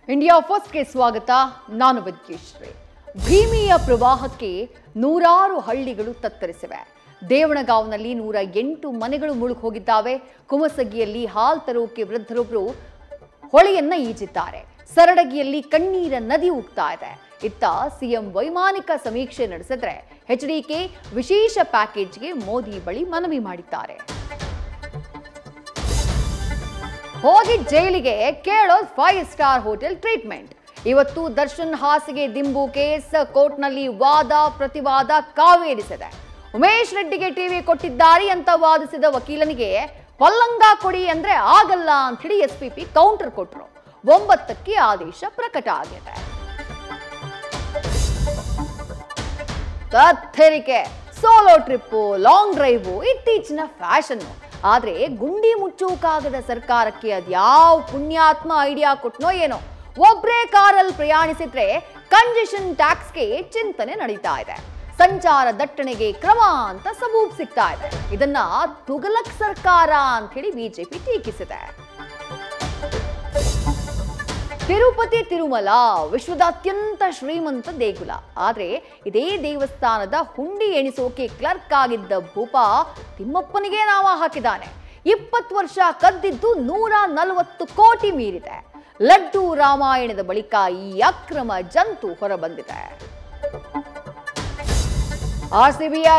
India ಫಸ್ಟ್ಗೆ ಸ್ವಾಗತ. ನಾನು ವಿದ್ಯೇಶ್ವರಿ. ಭೀಮಿಯ ಪ್ರವಾಹಕ್ಕೆ ನೂರಾರು ಹಳ್ಳಿಗಳು ತತ್ತರಿಸಿವೆ. ದೇವಣಗಾಂವ್ನಲ್ಲಿ 108 ಮನೆಗಳು ಮುಳುಗಿ ಹೋಗಿದ್ದಾವೆ. ಕುಮಸಗಿಯಲ್ಲಿ ಹಾಲ್ ತರೋಕೆ ವೃದ್ಧರೊಬ್ಬರು ಹೊಳೆಯನ್ನ ಈಜಿದ್ದಾರೆ. ಸರಡಗಿಯಲ್ಲಿ ಕಣ್ಣೀರ ನದಿ ಉಗ್ತಾ ಇದೆ. ಇತ್ತ ಸಿಎಂ ವೈಮಾನಿಕ ಸಮೀಕ್ಷೆ ನಡೆಸಿದ್ರೆ ಎಚ್ಡಿಕೆ ವಿಶೇಷ ಪ್ಯಾಕೇಜ್ಗೆ ಮೋದಿ ಬಳಿ ಮನವಿ ಮಾಡಿದ್ದಾರೆ. ಹೋಗಿ ಜೈಲಿಗೆ ಕೇಳೋ 5 ಸ್ಟಾರ್ ಹೋಟೆಲ್ ಟ್ರೀಟ್ಮೆಂಟ್. ಇವತ್ತು ದರ್ಶನ್ ಹಾಸಿಗೆ ದಿಂಬು ಕೇಸ್ ಕೋರ್ಟ್ನಲ್ಲಿ ವಾದ ಪ್ರತಿವಾದ ಕಾವೇರಿಸಿದೆ. ಉಮೇಶ್ ರೆಡ್ಡಿಗೆ ಟಿವಿ ಕೊಟ್ಟಿದ್ದಾರೆ ಅಂತ ವಾದಿಸಿದ ವಕೀಲನಿಗೆ ಪಲ್ಲಂಗ ಕೊಡಿ ಅಂದ್ರೆ ಆಗಲ್ಲ ಅಂತ ಹೇಳಿ ಎಸ್ಪಿಪಿ ಕೌಂಟರ್ ಕೊಟ್ಟರು. 9ಕ್ಕೆ ಆದೇಶ ಪ್ರಕಟ ಆಗಿದೆ. ಕತ್ತರಿಕೆ, ಸೋಲೋ ಟ್ರಿಪ್ಪು, ಲಾಂಗ್ ಡ್ರೈವು ಇತ್ತೀಚಿನ ಫ್ಯಾಷನ್. ಆದ್ರೆ ಗುಂಡಿ ಮುಚ್ಚೋಕಾಗದ ಸರ್ಕಾರಕ್ಕೆ ಅದ್ಯಾವ ಪುಣ್ಯಾತ್ಮ ಐಡಿಯಾ ಕೊಟ್ನೋ ಏನೋ. ಒಬ್ರೇ ಕಾರಲ್ಲಿ ಪ್ರಯಾಣಿಸಿದ್ರೆ ಕಂಜೆಷನ್ ಟ್ಯಾಕ್ಸ್ಗೆ ಚಿಂತನೆ ನಡೀತಾ ಇದೆ. ಸಂಚಾರ ದಟ್ಟಣೆಗೆ ಕ್ರಮ ಅಂತ ಸಬೂಬ್ ಸಿಗ್ತಾ ಇದೆ. ಇದನ್ನ ತುಗಲಕ್ ಸರ್ಕಾರ ಅಂತ ಹೇಳಿ ಬಿಜೆಪಿ ಟೀಕಿಸಿದೆ. ತಿರುಪತಿ ತಿರುಮಲ ವಿಶ್ವದ ಅತ್ಯಂತ ಶ್ರೀಮಂತ ದೇಗುಲ. ಆದ್ರೆ ಇದೇ ದೇವಸ್ಥಾನದ ಹುಂಡಿ ಎಣಿಸೋಕೆ ಕ್ಲರ್ಕ್ ಆಗಿದ್ದ ಭೂಪ ತಿಮ್ಮಪ್ಪನಿಗೆ ನಾಮ ಹಾಕಿದ್ದಾನೆ. 20 ವರ್ಷ ಕದ್ದಿದ್ದು 140 ಕೋಟಿ ಮೀರಿದೆ. ಲಡ್ಡು ರಾಮಾಯಣದ ಬಳಿಕ ಈ ಅಕ್ರಮ ಜಂತು ಹೊರಬಂದಿದೆ. ಆರ್ಸಿಬಿಯ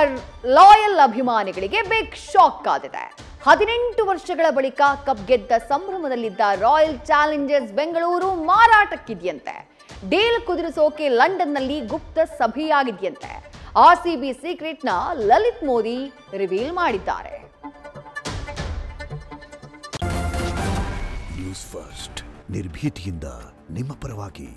ಲಾಯಲ್ ಅಭಿಮಾನಿಗಳಿಗೆ ಬಿಗ್ ಶಾಕ್ ಕಾದಿದೆ. 18 ವರ್ಷಗಳ ಬಳಿಕ ಕಪ್ ಗೆದ್ದ ಸಂಭ್ರಮದಲ್ಲಿದ್ದ ರಾಯಲ್ ಚಾಲೆಂಜರ್ಸ್ ಬೆಂಗಳೂರು ಮಾರಾಟಕ್ಕಿದೆಯಂತೆ. ಡೀಲ್ ಕುದುರಿಸೋಕೆ ಲಂಡನ್ನಲ್ಲಿ ಗುಪ್ತ ಸಭೆಯಾಗಿದೆಯಂತೆ. ಆರ್ಸಿಬಿ ಸೀಕ್ರೆಟ್ನ ಲಲಿತ್ ಮೋದಿ ರಿವೀಲ್ ಮಾಡಿದ್ದಾರೆ. ನ್ಯೂಸ್ ಫಸ್ಟ್ ನಿರ್ಭೀತಿಯಿಂದ ನಿಮ್ಮ ಪರವಾಗಿ.